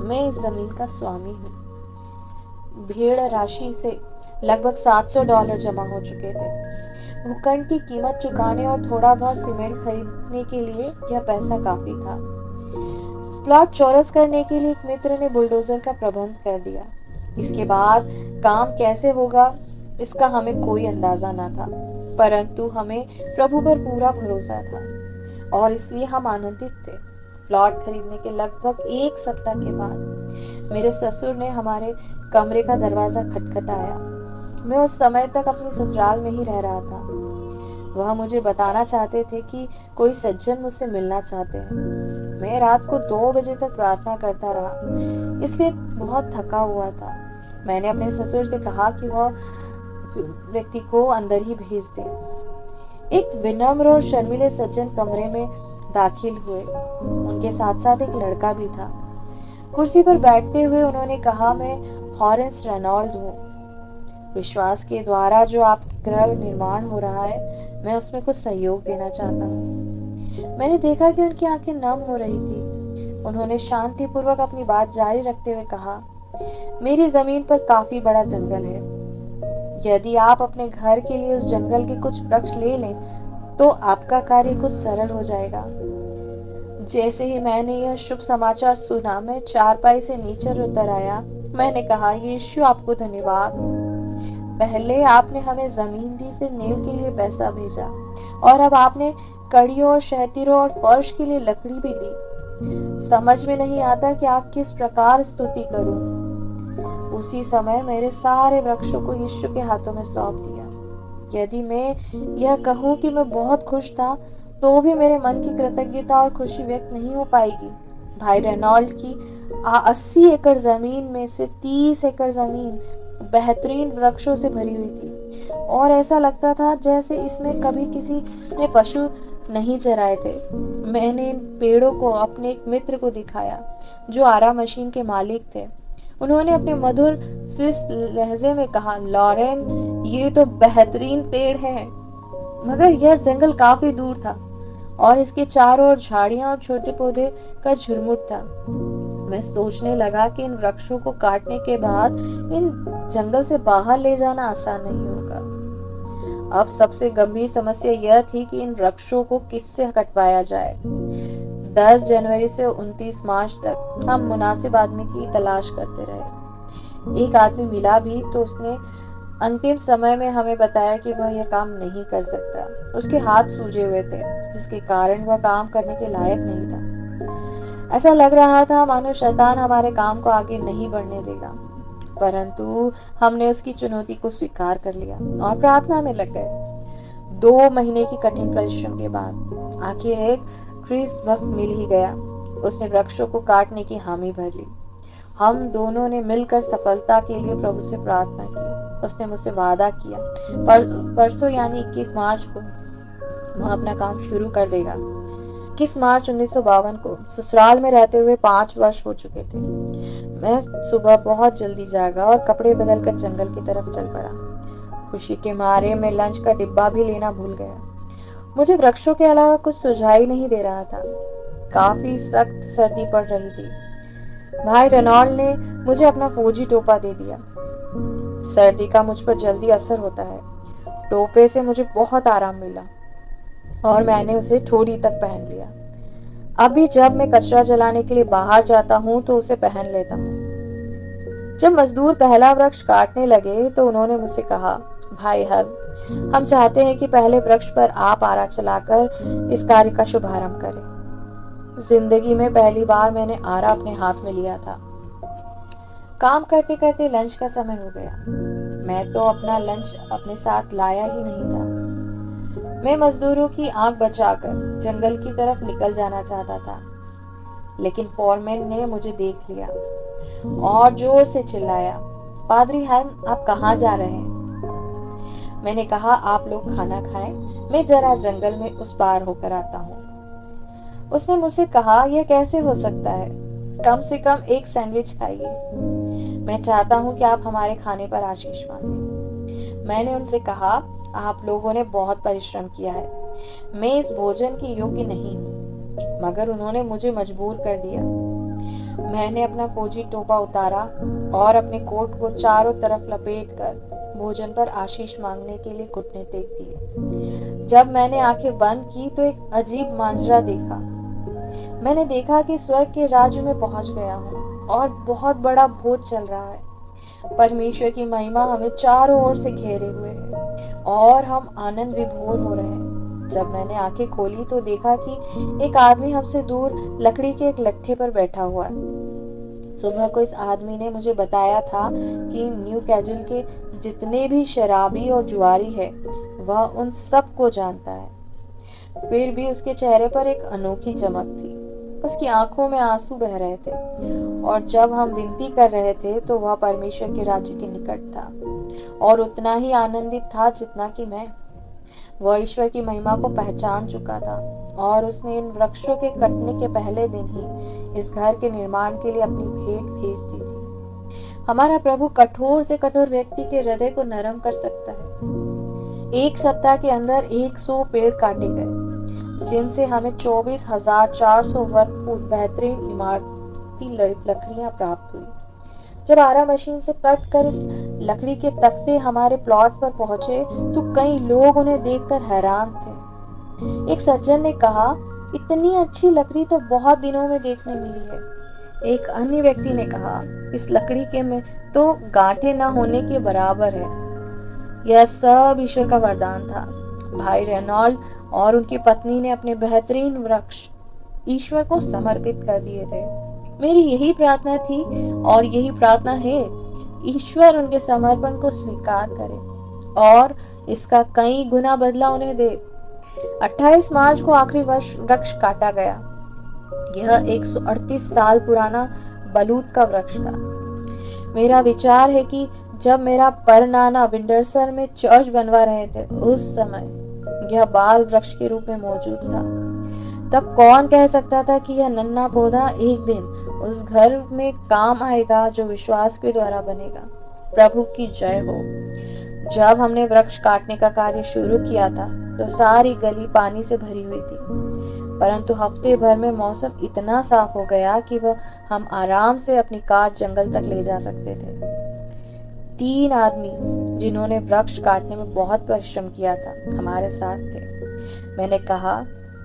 मैं इस जमीन का स्वामी हूँ। भेड़ राशि से लगभग $700 जमा हो चुके थे। भूखंड की कीमत चुकाने और थोड़ा बहुत सीमेंट खरीदने के लिए यह पैसा काफी था। प्लॉट चौरस करने के लिए एक मित्र ने बुलडोजर का प्रबंध कर दिया। इसके बाद काम कैसे होगा इसका हमें कोई अंदाजा न था, परंतु हमें प्रभु पर पूरा भरोसा था और इसलिए हम आनंदित थे। प्लॉट खरीदने के लगभग 1 सप्ताह के बाद मेरे ससुर ने हमारे कमरे का दरवाजा खटखटाया। मैं उस समय तक अपनी ससुराल में ही रह रहा था। वह मुझे बताना चाहते थे कि कोई सज्जन मुझसे मिलना चाहते हैं। मैं रात को 2 बजे तक प्रार्थना करता रहा, इसलिए बहुत थका हुआ था। मैंने अपने ससुर से कहा कि वह व्यक्ति को अंदर ही भेज दे। एक विनम्र और शर्मीले सज्जन कमरे में दाखिल हुए। उनके साथ साथ एक लड़का भी था। कुर्सी पर बैठते हुए उन्होंने कहा, मैं हॉरेंस रेनॉल्ड हूँ। विश्वास के द्वारा जो आपके गृह निर्माण हो रहा है, मैं उसमें कुछ सहयोग देना चाहता हूँ। मैंने देखा कि उनकी आंखें नम हो रही थी। उन्होंने शांतिपूर्वक अपनी बात जारी रखते हुए कहा, मेरी जमीन पर काफी बड़ा जंगल है। यदि आप अपने घर के लिए उस जंगल के कुछ वृक्ष ले लें तो आपका कार्य कुछ सरल हो जाएगा। जैसे ही मैंने यह शुभ समाचार सुना, मैं चारपाई से नीचे उतर आया। मैंने कहा, यीशु आपको धन्यवाद हो। पहले आपने हमें जमीन दी, फिर नींव के लिए पैसा भेजा और अब आपने कड़ियों और शहतीरों और फर्श के लिए लकड़ी भी दी। समझ में नहीं आता कि आप किस प्रकार स्तुति करूं। उसी समय मेरे सारे वृक्षों को यीशु के हाथों में सौंप दिया। यदि मैं यह कहूं कि मैं बहुत खुश था, तो भी मेरे मन की कृतज्ञता और खुशी व्यक्त नहीं हो पाएगी। भाई रेनॉल्ड की 80 एकड़ जमीन में से 30 एकड़ जमीन बेहतरीन वृक्षों से भरी हुई थी और ऐसा लगता था जैसे इसमें कभी किसी ने पशु नहीं चराए थे। मैंने इन पेड़ों को अपने एक मित्र को दिखाया जो आरा मशीन के मालिक थे। उन्होंने अपने मधुर स्विस लहजे में कहा, लॉरेन, ये तो बेहतरीन पेड़ है। मगर यह जंगल काफी दूर था और इसके चारों ओर झाड़ियां और छोटे पौधे का झुरमुट था। मैं सोचने लगा कि इन वृक्षों को काटने के बाद इन जंगल से बाहर ले जाना आसान नहीं होगा। अब सबसे गंभीर समस्या यह थी कि इन वृक्षों को किससे कटवाया जाए। 10 जनवरी से 29 मार्च तक हम मुनासिब आदमी की तलाश करते रहे। एक आदमी मिला भी तो उसने अंतिम समय में हमें बताया कि वह यह काम नहीं कर सकता। उसके हाथ सूजे हुए थे। जिसके कारण वह काम करने के लायक नहीं था। ऐसा लग रहा था मानो शैतान हमारे काम को आगे नहीं बढ़ने देगा, परंतु हमने उसकी चुनौती को स्वीकार कर लिया और प्रार्थना में लग गए। 2 महीने की कठिन परिश्रम के बाद आखिर एक ख्रीस्त भक्त मिल ही गया। उसने वृक्षों को काटने की हामी भर ली। हम दोनों ने मिलकर सफलता के लिए प्रभु से प्रार्थना की। उसने मुझसे वादा किया परसों यानी 21 मार्च को वह अपना काम शुरू कर देगा। 21 मार्च 1952 को ससुराल में रहते हुए 5 वर्ष हो चुके थे। मैं सुबह बहुत जल्दी जागा और कपड़े बदलकर जंगल की तरफ चल पड़ा। खुशी के मारे मैं लंच का डिब्बा भी लेना भूल गया। मुझे वृक्षों के अलावा कुछ सुझाई नहीं दे रहा था। काफी सख्त सर्दी पड़ रही थी। भाई रेनॉल्ड ने मुझे अपना फौजी टोपा दे दिया। सर्दी का मुझ पर जल्दी असर होता है। टोपे से मुझे बहुत आराम मिला और मैंने उसे थोड़ी तक पहन लिया। अभी जब मैं कचरा जलाने के लिए बाहर जाता हूँ तो उसे पहन लेता हूँ। जब मजदूर पहला वृक्ष काटने लगे तो उन्होंने मुझसे कहा, भाई हल, हम चाहते हैं कि पहले वृक्ष पर आप आरा चलाकर इस कार्य का शुभारंभ करें। जिंदगी में पहली बार मैंने आरा अपने हाथ में लिया था। काम करते करते लंच का समय हो गया। मैं तो अपना लंच अपने साथ लाया ही नहीं था। मैं मजदूरों की आंख बचाकर जंगल की तरफ निकल जाना चाहता था, लेकिन फोरमैन ने मुझे देख लिया और जोर से चिल्लाया, पादरी हेल्म, आप कहाँ जा रहे हैं? मैंने कहा, आप लोग खाना खाएं, मैं जरा जंगल में उस पार होकर आता हूँ। उसने मुझसे कहा, यह कैसे हो सकता है? कम से कम एक सैंडविच खाइए। मैं चाहता हूँ कि आप हमारे खाने पर आशीष मांगे। मैंने उनसे कहा, आप लोगों ने बहुत परिश्रम किया है, मैं इस भोजन की योग्य नहीं हूँ, मगर उन्होंने मुझे मजबूर कर दिया। मैंने अपना फौजी टोपा उतारा और अपने कोट को चारों तरफ लपेटकर भोजन पर आशीष मांगने के लिए घुटने टेक दिए। जब मैंने आंखें बंद की तो एक अजीब मांजरा देखा। मैंने देखा कि स्वर्ग के राज्य में पहुंच गया हूँ और बहुत बड़ा भोज चल रहा है। परमेश्वर की महिमा हमें चारों ओर से घेरे हुए है और हम आनंद विभोर हो रहे हैं। जब मैंने आंखें खोली तो देखा कि एक आदमी हमसे दूर लकड़ी के एक लट्ठे पर बैठा हुआ है। सुबह को इस आदमी ने मुझे बताया था कि न्यू कैजल के जितने भी शराबी और जुआरी है वह उन सबको जानता है। फिर भी उसके चेहरे पर एक अनोखी चमक थी। उसकी आंखों में आंसू बह रहे थे और जब हम विनती कर रहे थे तो वह परमेश्वर के राज्य के निकट था और उतना ही आनंदित था जितना कि मैं। वह ईश्वर की महिमा को पहचान चुका था और उसने इन वृक्षों के कटने के पहले दिन ही इस घर के निर्माण के लिए अपनी भेंट भेज दी थी। हमारा प्रभु कठोर से कठोर व्यक्ति के हृदय को नरम कर सकता है। 1 सप्ताह के अंदर 100 पेड़ काटे गए, जिनसे हमें 24,400 वर्ग फुट बेहतरीन इमारती लकड़ियां प्राप्त हुई। जब आरा मशीन से कट कर इस लकड़ी के तख्ते हमारे प्लॉट पर पहुंचे तो कई लोग उन्हें देखकर हैरान थे। एक सज्जन ने कहा, इतनी अच्छी लकड़ी तो बहुत दिनों में देखने मिली है। एक अन्य व्यक्ति ने कहा, इस लकड़ी के में तो गांठें न होने के बराबर है। यह सब ईश्वर का वरदान था। भाई रेनॉल्ड और उनकी पत्नी ने अपने बेहतरीन वृक्ष ईश्वर को समर्पित कर दिए थे। मेरी यही प्रार्थना थी और यही प्रार्थना है, ईश्वर उनके समर्पण को स्वीकार करे और इसका कई गुना बदला उन्हें दे। 28 मार्च को आखिरी वृक्ष काटा गया। यह 138 साल पुराना बलूत का वृक्ष था। मेरा विचार है कि जब मेरा परनाना विंडरसर में चर्च बनवा रहे थे उस समय यह बाल वृक्ष के रूप में मौजूद था। तब कौन कह सकता था कि यह नन्हा पौधा एक दिन उस घर में काम आएगा जो विश्वास के द्वारा बनेगा। प्रभु की जय हो। जब हमने वृक्ष काटने का कार्य शुरू किया था तो सारी गली पानी से भरी हुई थी, परंतु हफ्ते भर में मौसम इतना साफ हो गया कि हम आराम से अपनी कार जंगल तक ले जा सकते थे। 3 आदमी जिन्होंने वृक्ष काटने में बहुत परिश्रम किया था हमारे साथ थे। मैंने कहा,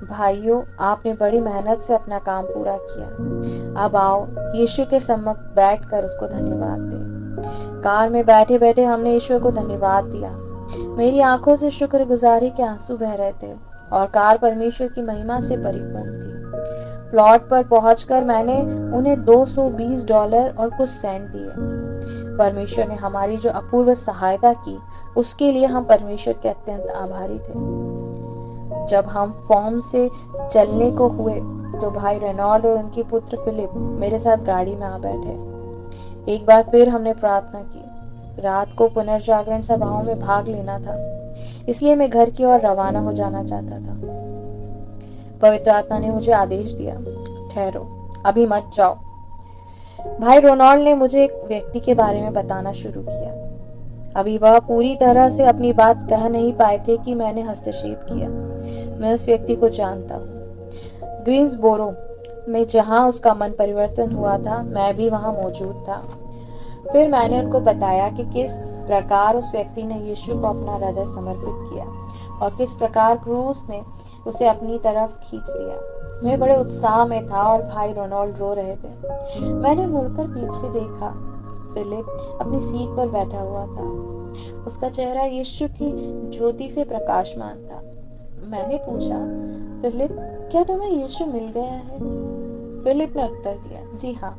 भाइयों, आपने बड़ी मेहनत से अपना काम पूरा किया। अब आओ यीशु के सम्मुख बैठकर उसको धन्यवाद दें। कार में बैठे बैठे हमने ईश्वर को धन्यवाद दिया। मेरी आंखों से शुक्रगुजारी के आंसू बह रहे थे और कार परमेश्वर की महिमा से परिपूर्ण थी। प्लॉट पर पहुंचकर मैंने उन्हें $220 और कुछ सेंट दिए। परमेश्वर ने हमारी जो अपूर्व सहायता की उसके लिए हम परमेश्वर के अत्यंत आभारी थे। जब हम फॉर्म से चलने को हुए तो भाई रेनॉल्ड और उनके पुत्र फिलिप मेरे साथ गाड़ी में आ बैठे। एक बार फिर हमने प्रार्थना की। रात को पुनर्जागरण सभाओं में भाग लेना था, इसलिए मैं घर की ओर रवाना हो जाना चाहता था। पवित्र आत्मा ने मुझे आदेश दिया, ठहरो, अभी मत जाओ। भाई रोनाल्ड ने मुझे एक व्यक्ति के बारे में बताना शुरू किया। अभी वह पूरी तरह से अपनी बात कह नहीं पाए थे कि मैंने हस्तक्षेप किया। मैं उस व्यक्ति को जानता हूँ। ग्रीन्सबोरो में जहाँ उसका मन परिवर्तन हुआ था, मैं भी वहाँ मौजूद था। फिर मैंने उनको बताया कि किस प्रकार उस व्यक्ति ने यीशु को अपना हृदय समर्पित किया और किस प्रकार क्रूस ने उसे अपनी तरफ खींच लिया। मैं बड़े उत्साह में था और भाई रोनाल्ड रो रहे थे। मैंने मुड़कर पीछे देखा। फिलिप अपनी सीट पर बैठा हुआ था। उसका चेहरा यीशु की ज्योति से प्रकाशमान था। मैंने पूछा, फिलिप, क्या तुम्हें यीशु मिल गया है? फिलिप ने उत्तर दिया, जी हाँ,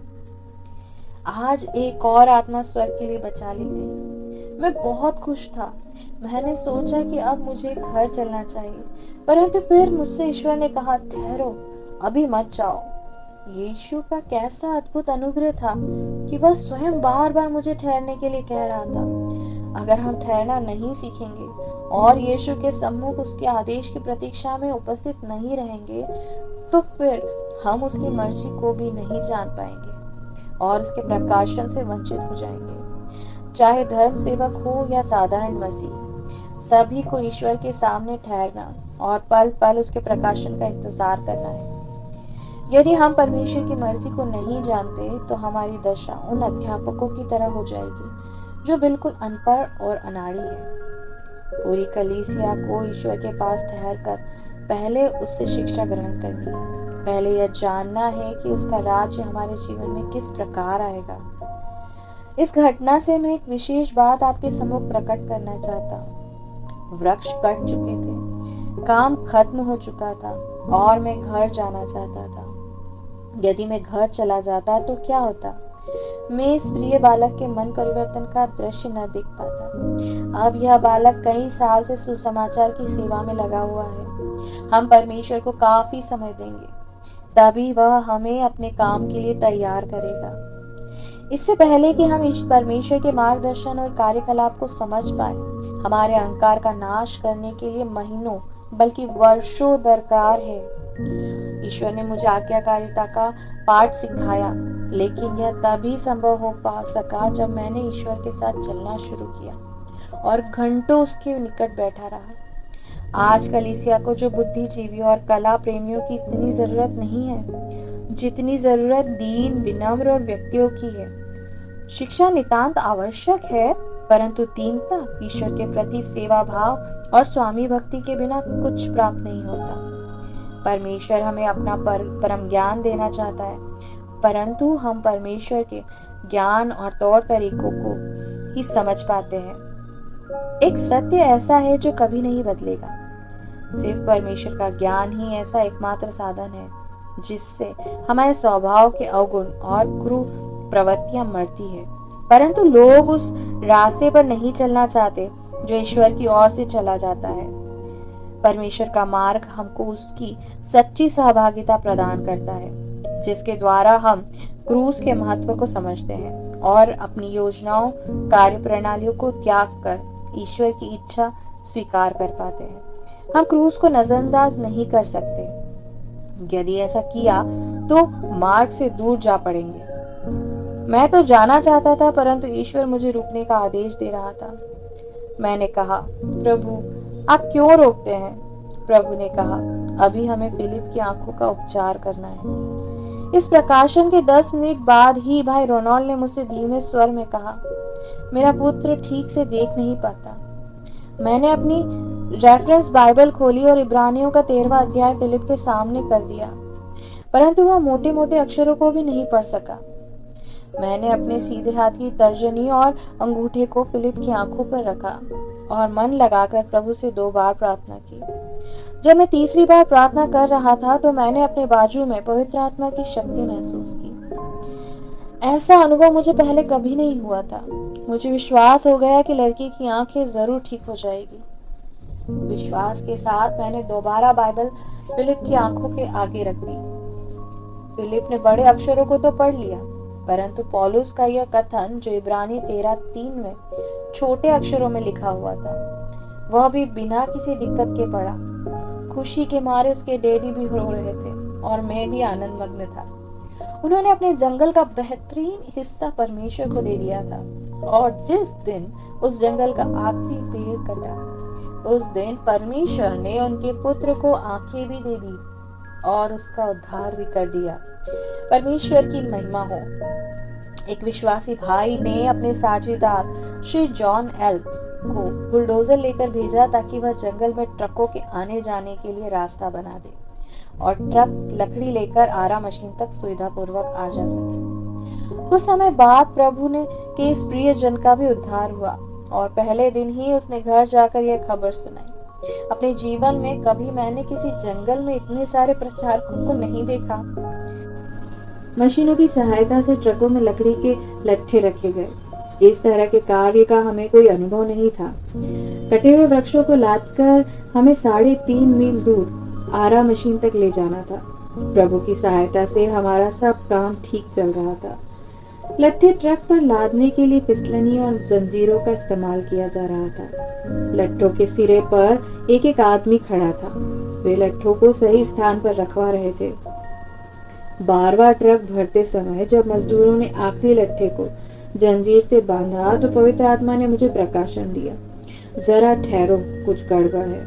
आज एक और आत्मा स्वर्ग के लिए बचा ली गई। मैं बहुत खुश था। मैंने सोचा कि अब मुझे घर चलना चाहिए, परंतु फिर मुझसे ईश्वर ने कहा, ठहरो, अभी मत जाओ। यीशु का कैसा अद्भुत अनुग्रह था कि वह स्वयं बार बार मुझे ठहरने के लिए कह रहा था। अगर हम ठहरना नहीं सीखेंगे और यीशु के सम्मुख उसके आदेश की प्रतीक्षा में उपस्थित नहीं रहेंगे, तो फिर हम उसकी मर्जी को भी नहीं जान पाएंगे और उसके प्रकाशन से वंचित हो जाएंगे। चाहे धर्म सेवक हो या साधारण मसीह, सभी को ईश्वर के सामने ठहरना और पल पल उसके प्रकाशन का इंतजार करना है। यदि हम परमेश्वर की मर्जी को नहीं जानते तो हमारी दशा उन अध्यापकों की तरह हो जाएगी जो बिल्कुल अनपढ़ और अनाड़ी है। पूरी कलीसिया को ईश्वर के पास ठहरकर पहले उससे शिक्षा ग्रहण करनी है। पहले यह जानना है कि उसका राज्य हमारे जीवन में किस प्रकार आएगा। इस घटना से मैं एक विशेष बात आपके सम्मुख प्रकट करना चाहता हूँ। वृक्ष कट चुके थे, काम खत्म हो चुका था और मैं घर जाना चाहता था। यदि मैं घर चला जाता तो क्या होता? मैं इस प्रिय बालक के मन परिवर्तन का दृश्य न देख पाता। अब यह बालक कई साल से सुसमाचार की सेवा में लगा हुआ है। हम परमेश्वर को काफी समय देंगे, तभी वह हमें अपने काम के लिए तैयार करेगा। इससे पहले कि हम परमेश्वर के मार्गदर्शन और कार्यकलाप को समझ पाए, हमारे अहंकार का नाश करने के लिए महीनों बल्कि वर्षों दरकार है। ईश्वर ने मुझे आज्ञाकारिता का पाठ सिखाया, लेकिन यह तभी संभव हो पा सका जब मैंने ईश्वर के साथ चलना शुरू किया और घंटों उसके निकट बैठा रहा। आज कलीसिया को जो बुद्धिजीवियों और कला प्रेमियों की इतनी जरूरत नहीं है जितनी जरूरत दीन, विनम्र और व्यक्तियों की है। शिक्षा नितांत आवश्यक है, परंतु दीनता, ईश्वर के प्रति सेवा भाव और स्वामी भक्ति के बिना कुछ प्राप्त नहीं होता। परमेश्वर हमें अपना परम ज्ञान देना चाहता है, परंतु हम परमेश्वर के ज्ञान और तौर तरीकों को ही समझ पाते हैं। एक सत्य ऐसा है जो कभी नहीं बदलेगा। सिर्फ परमेश्वर का ज्ञान ही ऐसा एकमात्र साधन है जिससे हमारे स्वभाव के अवगुण और क्रूर प्रवृत्तियां मरती है। परंतु लोग उस रास्ते पर नहीं चलना चाहते जो ईश्वर की ओर से चला जाता है। परमेश्वर का मार्ग हमको उसकी सच्ची सहभागिता प्रदान करता है, जिसके द्वारा हम क्रूस के महत्व को समझते हैं और अपनी योजनाओं, कार्य प्रणालियों को त्याग कर ईश्वर की इच्छा स्वीकार कर पाते हैं। हम क्रूस को नजरअंदाज नहीं कर सकते। यदि ऐसा किया तो मार्ग से दूर जा पड़ेंगे। मैं तो जाना चाहता था, परंतु ईश्वर मुझे रुकने का आदेश दे रहा था। मैंने कहा, प्रभु, आप क्यों रोकते हैं? प्रभु ने कहा, अभी हमें फिलिप की आंखों का उपचार करना है। इस प्रकाशन के 10 मिनट बाद ही भाई रोनाल्ड ने मुझसे धीमे स्वर में कहा, मेरा पुत्र ठीक से देख नहीं पाता। मैंने अपनी रेफरेंस बाइबल खोली और इब्रानियों का 13वां अध्याय फिलिप के सामने कर दिया, परंतु वह मोटे मोटे अक्षरों को भी नहीं पढ़ सका। मैंने अपने सीधे हाथ की तर्जनी और अंगूठे को फिलिप की आंखों पर रखा और मन लगाकर प्रभु से 2 बार प्रार्थना की। जब मैं तीसरी बार प्रार्थना कर रहा था तो मैंने अपने बाजू में पवित्र आत्मा की शक्ति महसूस की। ऐसा अनुभव मुझे पहले कभी नहीं हुआ था। मुझे विश्वास हो गया कि लड़की की आंखें जरूर ठीक हो जाएगी। विश्वास के साथ मैंने दोबारा बाइबल फिलिप की आंखों के आगे रख दी। फिलिप ने बड़े अक्षरों को तो पढ़ लिया, परंतु पौलुस का यह कथन जो इब्रानी 13:3 में छोटे अक्षरों में लिखा हुआ था, वह भी बिना किसी दिक्कत के पढ़ा। खुशी के मारे उसके डैडी भी रो रहे थे और मैं भी आनंद मग्न था। उन्होंने अपने जंगल का बेहतरीन हिस्सा परमेश्वर को दे दिया था, और जिस दिन उस जंगल का आखिरी पेड़ कटा, उस दिन परमेश्वर ने उनके पुत्र को आंखें भी दे दी और उसका उद्धार भी कर दिया। परमेश्वर की महिमा हो। एक विश्वासी भाई ने अपने साझेदार श्री जॉन एल को बुलडोजर लेकर भेजा ताकि वह जंगल में ट्रकों के आने जाने के लिए रास्ता बना दे और ट्रक लकड़ी लेकर आरा मशीन तक सुविधापूर्वक आ जा सके। कुछ समय बाद प्रभु ने के इस प्रिय जन का भी उद्धार हुआ और पहले दिन ही उसने घर जाकर यह खबर सुनाई। अपने जीवन में कभी मैंने किसी जंगल में इतने सारे प्रचारकों को नहीं देखा। मशीनों की सहायता से ट्रकों में लकड़ी के लट्ठे रखे गए। इस तरह के कार्य का हमें कोई अनुभव नहीं था। कटे हुए वृक्षों को लादकर हमें 3.5 मील दूर आरा मशीन तक ले जाना था। प्रभु की सहायता से हमारा सब काम ठीक चल रहा था। लट्ठे ट्रक पर लादने के लिए फिसलनी और जंजीरों का इस्तेमाल किया जा रहा था। लट्ठों के सिरे पर एक एक आदमी खड़ा था। वे लट्ठों को सही स्थान पर रखवा रहे थे। बारवा ट्रक भरते समय जब मजदूरों ने आखिरी लट्ठे को जंजीर से बांधा तो पवित्र आत्मा ने मुझे प्रकाशन दिया। जरा ठहरो, कुछ गड़बड़ है।